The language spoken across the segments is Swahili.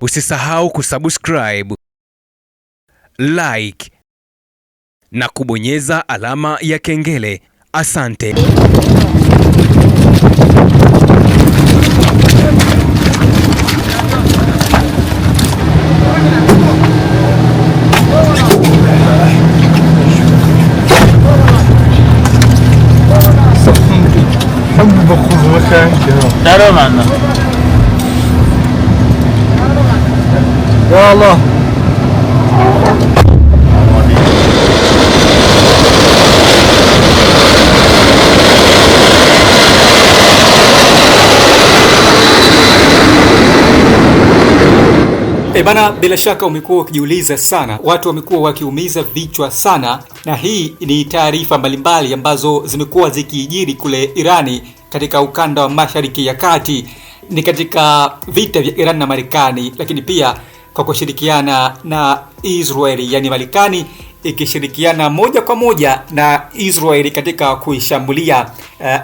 Usisahau kusubscribe, like na kubonyeza alama ya kengele. Asante. دارو معنا يا الله Bana, bila shaka umekuwa ukijiuliza sana, watu wamekuwa wakiumiza vichwa sana, na hii ni taarifa mbalimbali ambazo zimekuwa zikijiri kule Irani katika ukanda wa Mashariki ya Kati. Ni katika vita vya Iran na Marekani, lakini pia kwa kushirikiana na Israeli, yani Marekani ikishirikiana moja kwa moja na Israeli katika kuishambulia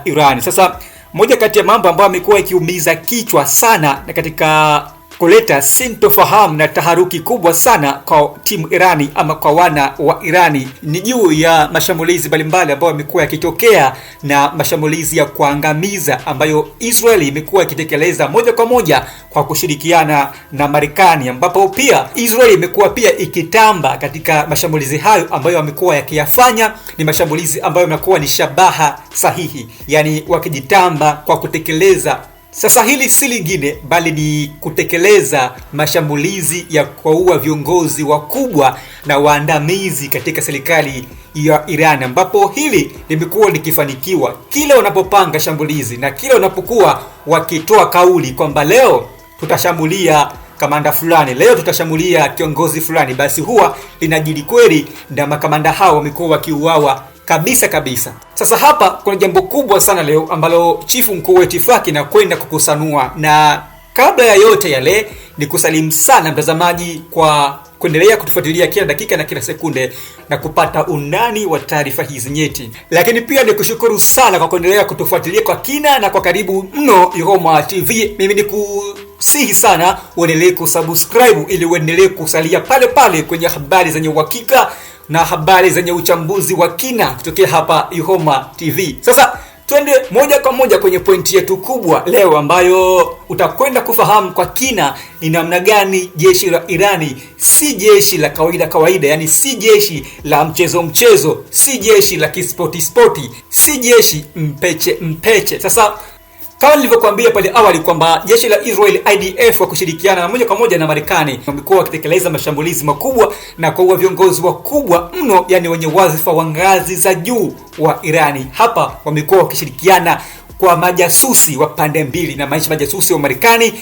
Iran. Sasa moja kati ya mambo ambayo amekuwa yakiumiza kichwa sana na katika kuleta sintofahamu na taharuki kubwa sana kwa timu Irani ama kwa wana wa Irani ni juu ya mashambulizi mbalimbali ambayo yamekuwa yakitokea na mashambulizi ya kuangamiza ambayo Israeli imekuwa ikitekeleza moja kwa moja kwa kushirikiana na Marekani, ambapo pia Israeli imekuwa pia ikitamba katika mashambulizi hayo ambayo wamekuwa yakiyafanya. Ni mashambulizi ambayo yamekuwa ni shabaha sahihi, yani wakijitamba kwa kutekeleza. Sasa hili si lingine bali ni kutekeleza mashambulizi ya kuua viongozi wakubwa na waandamizi katika serikali ya Iran, ambapo hili limekuwa likifanikiwa kila wanapopanga shambulizi na kila wanapokuwa wakitoa kauli kwamba leo tutashambulia kamanda fulani, leo tutashambulia kiongozi fulani, basi huwa linajiri kweli na makamanda hao wamekuwa wakiuawa kabisa. Sasa hapa kuna jambo kubwa sana leo ambalo chifu mkuu wa itifaki na kwenda kukusanua, na kabla ya yote yale ni kusalimu sana mtazamaji kwa kuendelea kutufuatilia kila dakika na kila sekunde na kupata undani wa taarifa hizi nyeti. Lakini pia ni kushukuru sana kwa kuendelea kutufuatilia kwa kina na kwa karibu mno Yuhoma TV. Mimi ni kusihi sana uendelee kusubscribe ili uendelee kusalia pale pale kwenye habari zenye uhakika na habari zenye uchambuzi wa kina kutokea hapa Yuhoma TV. Sasa twende moja kwa moja kwenye pointi yetu kubwa leo, ambayo utakwenda kufahamu kwa kina ni namna gani jeshi la Irani si jeshi la kawaida, yani si jeshi la mchezo, si jeshi la kispoti, si jeshi mpeche. Sasa kama nilivyokuambia pale awali kwamba jeshi la Israel IDF kwa kushirikiana na moja kwa moja na Marekani wamekuwa wakitekeleza mashambulizi makubwa na kuua viongozi wakubwa mno, yani wenye wadhifa wa ngazi za juu wa Irani. Hapa wamekuwa wakishirikiana kwa majasusi wa pande mbili, na majasusi wa Marekani,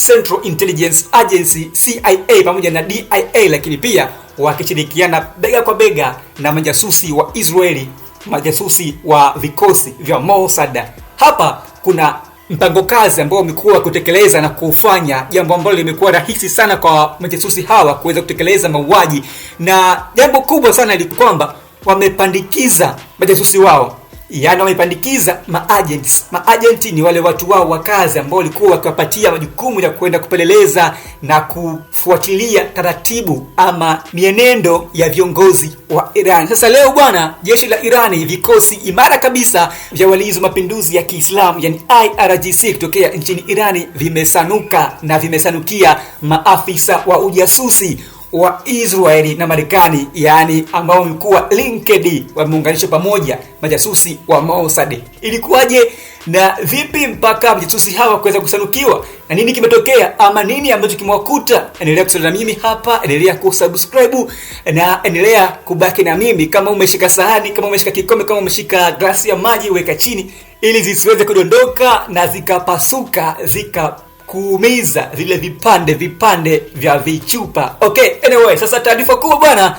Central Intelligence Agency CIA pamoja na DIA, lakini pia wakishirikiana bega kwa bega na majasusi wa Israeli, majasusi wa vikosi vya Mossad. Hapa kuna mpango kazi ambao wamekuwa kutekeleza na kufanya, jambo ambalo limekuwa rahisi sana kwa majasusi hawa kuweza kutekeleza mauaji, na jambo kubwa sana ni kwamba wamepandikiza majasusi wao, yani wamepandikiza maagenti ni wale watu wao wa kazi ambao walikuwa wakiwapatia majukumu ya kwenda kupeleleza na kufuatilia taratibu ama mienendo ya viongozi wa Iran. Sasa leo bwana, jeshi la Irani, vikosi imara kabisa vya walinzi wa mapinduzi ya Kiislamu yani IRGC kutokea nchini Irani vimesanuka na vimesanukia maafisa wa ujasusi wa Israeli na Marekani, yani ambao wamekuwa linked, wameunganishwa pamoja majasusi wa Mossad. Ilikuwaje na vipi mpaka majasusi hawa kuweza kusanukiwa, na nini kimetokea ama nini ambacho kimewakuta? Endelea kusalia na mimi hapa, endelea kusubscribe na endelea kubaki na mimi. Kama umeshika sahani, kama umeshika kikombe, kama umeshika glasi ya maji, weka chini ili zisiweze kudondoka na zikapasuka kuumiza vile vipande vya vichupa. Okay, anyway, sasa taarifa kubwa bwana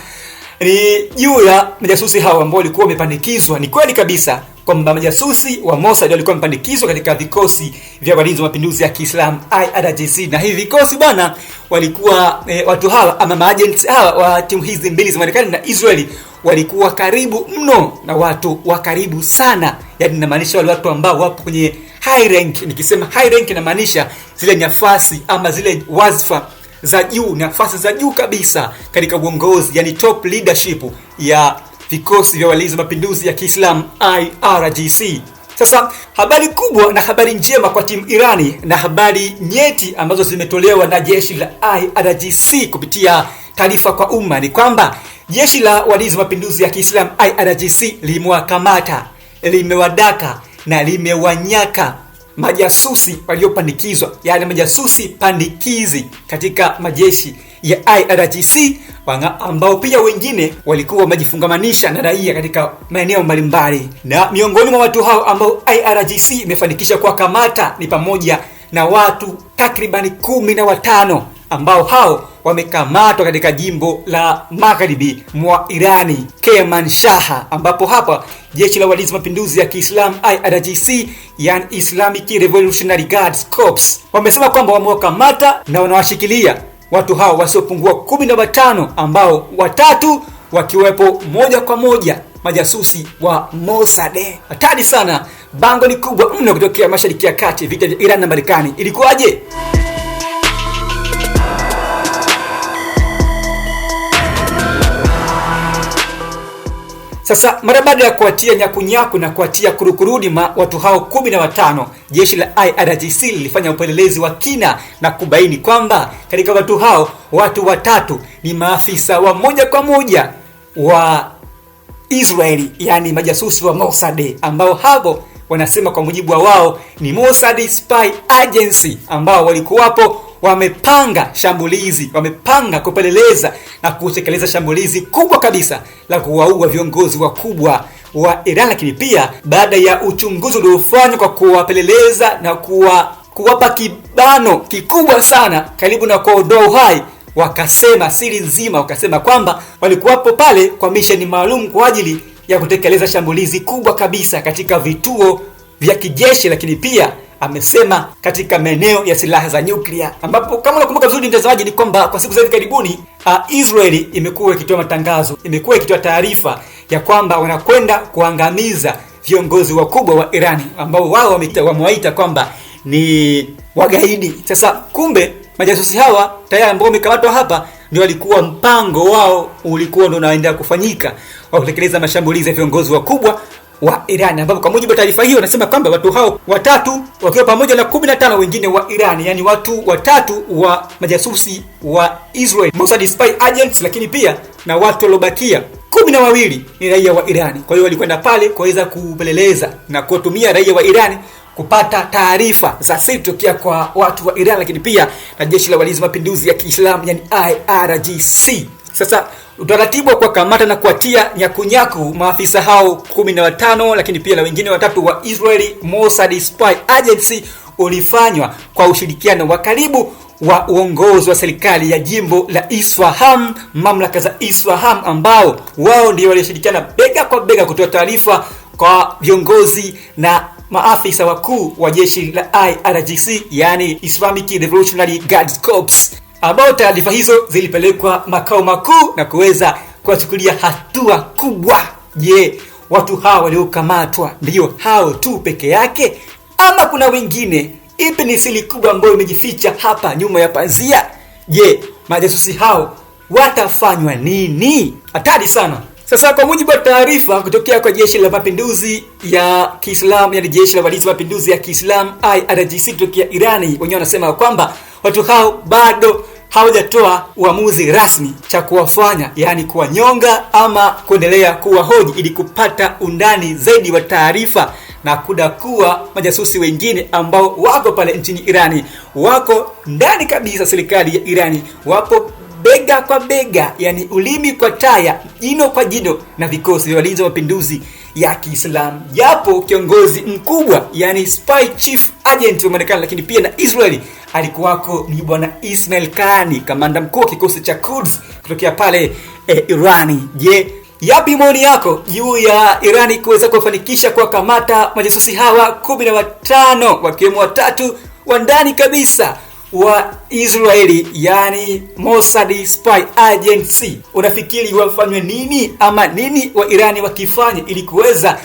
ni juu ya majasusi hao ambao walikuwa wamepandikizwa. Ni kweli kabisa kwamba majasusi wa Mossad walikuwa wamepandikizwa katika vikosi vya walinzi wa mapinduzi ya Kiislamu IRGC, na hivi vikosi bwana walikuwa watu hawa ama maagents hawa wa timu hizi mbili za Marekani na Israeli walikuwa karibu mno na watu wa karibu sana, yani inamaanisha wale watu ambao wapo kwenye high rank. Nikisema high rank inamaanisha zile nafasi ama zile wazifa za juu, nafasi za juu kabisa katika uongozi, yani top leadership ya vikosi vya walinzi wa mapinduzi ya Kiislamu IRGC. Sasa habari kubwa na habari njema kwa timu Irani na habari nyeti ambazo zimetolewa na jeshi la IRGC kupitia taarifa kwa umma ni kwamba jeshi la walinzi wa mapinduzi ya Kiislamu IRGC limewakamata, limewadaka na limewanyaka majasusi waliopandikizwa, yani majasusi pandikizi katika majeshi ya IRGC, ambao pia wengine walikuwa wamejifungamanisha na raia katika maeneo mbalimbali. Na miongoni mwa watu hao ambao IRGC imefanikisha kuwakamata ni pamoja na watu takribani 15 ambao hao wamekamatwa katika jimbo la magharibi mwa Irani, Kermanshah, ambapo hapa jeshi la walinzi mapinduzi ya Kiislamu IRGC, yani Islamic Revolutionary Guards Corps, wamesema kwamba wamewakamata na wanawashikilia watu hao wasiopungua 15 ambao watatu wakiwepo moja kwa moja majasusi wa Mossad. Hatari sana, bango ni kubwa mno kutokea Mashariki ya Kati, vita vya Iran na Marekani. Ilikuwaje? Sasa mara baada ya kuatia nyakunyaku na kuatia kurukurudi watu hao 15, jeshi la IRGC lilifanya upelelezi wa kina na kubaini kwamba katika watu hao watu watatu ni maafisa wa moja kwa moja wa Israeli, yani majasusi wa Mossad, ambao hapo wanasema kwa mujibu wa wao ni Mossad Spy Agency, ambao walikuwapo wamepanga shambulizi, wamepanga kupeleleza na kutekeleza shambulizi kubwa kabisa la kuwaua viongozi wakubwa wa Iran. Lakini pia baada ya uchunguzi uliofanywa kwa kuwapeleleza na kuwapa kibano kikubwa sana karibu na kuondoa uhai, wakasema siri nzima, wakasema kwamba walikuwapo pale kwa misheni maalum kwa ajili ya kutekeleza shambulizi kubwa kabisa katika vituo vya kijeshi, lakini pia amesema katika maeneo ya silaha za nyuklia, ambapo kama unakumbuka vizuri mtazamaji ni kwamba kwa siku za hivi karibuni Israeli imekuwa ikitoa matangazo, imekuwa ikitoa taarifa ya kwamba wanakwenda kuangamiza viongozi wakubwa wa Irani ambao wao wamewaita kwamba ni wagaidi. Sasa kumbe majasusi hawa tayari ambao wamekamatwa hapa ndio walikuwa mpango wao ulikuwa ndio unaendelea kufanyika wa kutekeleza mashambulizi ya viongozi wakubwa wa Iran, ambapo kwa mujibu wa taarifa hiyo wanasema kwamba watu hao watatu wakiwa pamoja na 15 wengine wa Iran, yani watu watatu wa majasusi wa Israel Mossad Spy Agents, lakini pia na watu waliobakia 12 ni raia wa Iran. Kwa hiyo walikwenda pale kuweza kupeleleza na kutumia raia wa Iran kupata taarifa za siri tokea kwa watu wa Iran, lakini pia na jeshi la walinzi mapinduzi ya Kiislamu, yani IRGC. Sasa utaratibu wa kuwakamata na kuatia nyakunyaku maafisa hao 15, lakini pia na wengine watatu wa Israeli Mossad Spy Agency ulifanywa kwa ushirikiano wa karibu wa uongozi wa serikali ya jimbo la Isfahan, mamlaka za Isfahan, ambao wao ndio walioshirikiana bega kwa bega kutoa taarifa kwa viongozi na maafisa wakuu wa jeshi la IRGC, yani Islamic Revolutionary Guards Corps, ambao taarifa hizo zilipelekwa makao makuu na kuweza kuwachukulia hatua kubwa. Je, watu hao waliokamatwa ndio hao tu peke yake ama kuna wengine? Ipi ni siri kubwa ambayo imejificha hapa nyuma ya pazia? Je, majasusi hao watafanywa nini? Hatari sana. Sasa kwa mujibu wa taarifa kutokea kwa jeshi la mapinduzi ya Kiislamu, yani jeshi la walinzi mapinduzi ya Kiislamu IRGC kutokea Irani, wenyewe wanasema kwamba watu hao bado hawajatoa uamuzi rasmi cha kuwafanya, yani kuwanyonga ama kuendelea kuwahoji ili kupata undani zaidi wa taarifa na kuwa majasusi wengine ambao wako pale nchini Irani, wako ndani kabisa serikali ya Irani, wapo bega kwa bega, yani ulimi kwa taya, jino kwa jino na vikosi vya walinzi wa mapinduzi ya Kiislamu. Japo kiongozi mkubwa, yani spy chief agent wa Marekani lakini pia na Israeli alikuwako ni bwana Ismail Kani, kamanda mkuu wa kikosi cha Quds kutokea pale Irani. Je, yapi maoni yako juu ya Irani kuweza kufanikisha kuwakamata majasusi hawa 15 wakiwemo watatu wa ndani kabisa wa Israeli, yani Mossad Spy Agency? Unafikiri wafanywe nini ama nini wa Irani wakifanya ili kuweza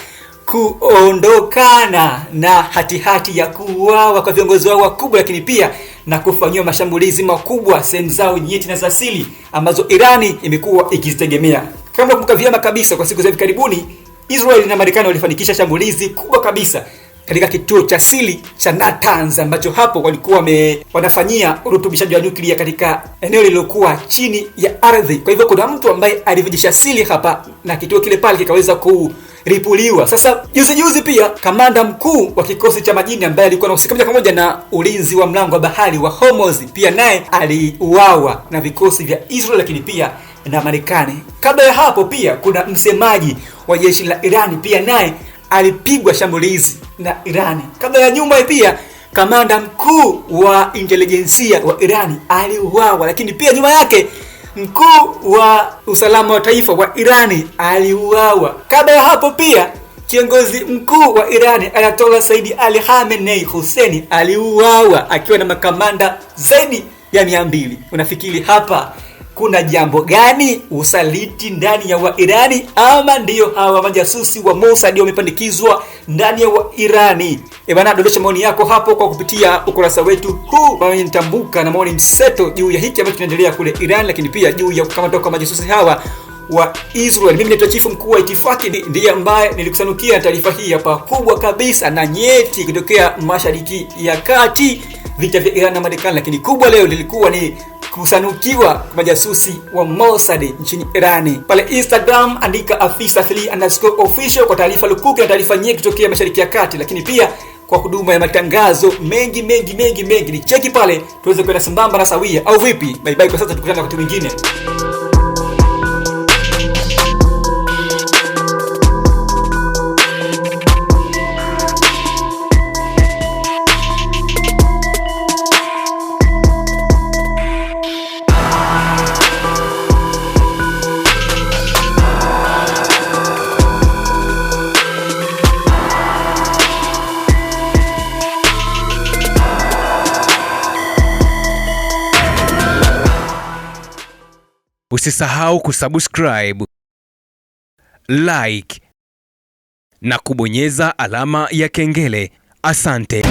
kuondokana na hatihati ya kuuawa kwa viongozi wao wakubwa, lakini pia na kufanyiwa mashambulizi makubwa sehemu zao nyeti na za asili ambazo Irani imekuwa ikizitegemea. Kama kumbuka vyema kabisa, kwa siku za hivi karibuni Israel na Marekani walifanikisha shambulizi kubwa kabisa katika kituo cha asili cha Natanz, ambacho hapo walikuwa wanafanyia urutubishaji wa nyuklia katika eneo lililokuwa chini ya ardhi. Kwa hivyo kuna mtu ambaye alivujisha asili hapa na kituo kile pale kikaweza kuripuliwa. Sasa juzi pia kamanda mkuu wa kikosi cha majini ambaye alikuwa anahusika moja kwa moja na ulinzi wa mlango wa bahari wa Hormuz pia naye aliuawa na vikosi vya Israel, lakini pia na Marekani. Kabla ya hapo pia kuna msemaji wa jeshi la Irani pia naye alipigwa shambulizi na Irani. Kabla ya nyuma pia kamanda mkuu wa intelijensia wa Irani aliuawa, lakini pia nyuma yake mkuu wa usalama wa taifa wa Irani aliuawa. Kabla ya hapo pia kiongozi mkuu wa Irani Ayatollah Said Ali Khamenei Hussein aliuawa akiwa na makamanda zaidi ya 200. Unafikiri hapa kuna jambo gani? Usaliti ndani ya Wairani, ama ndiyo hawa majasusi wa Mossad wamepandikizwa ndani ya Wairani? Bana, dondosha maoni yako hapo kwa kupitia ukurasa wetu huu ambao nitambuka na maoni mseto juu ya hiki ambacho kinaendelea kule Iran, lakini pia juu ya kukamatwa kwa majasusi hawa wa Israel. Mimi ni chifu mkuu wa Itifaki, ndiye ambaye nilikusanukia taarifa hii hapa kubwa kabisa na nyeti kutokea Mashariki ya Kati, vita vya Iran na Marekani. Lakini kubwa leo lilikuwa ni kusanukiwa kwa majasusi wa Mossad nchini Irani. Pale Instagram andika afisa3_official kwa taarifa lukuki na taarifa nyingi kutokea Mashariki ya Kati, lakini pia kwa huduma ya matangazo mengi ni cheki pale tuweze kwenda sambamba na sawia, au vipi? Bye bye kwa sasa, tukutane wakati mwingine. Usisahau kusubscribe, like na kubonyeza alama ya kengele. Asante.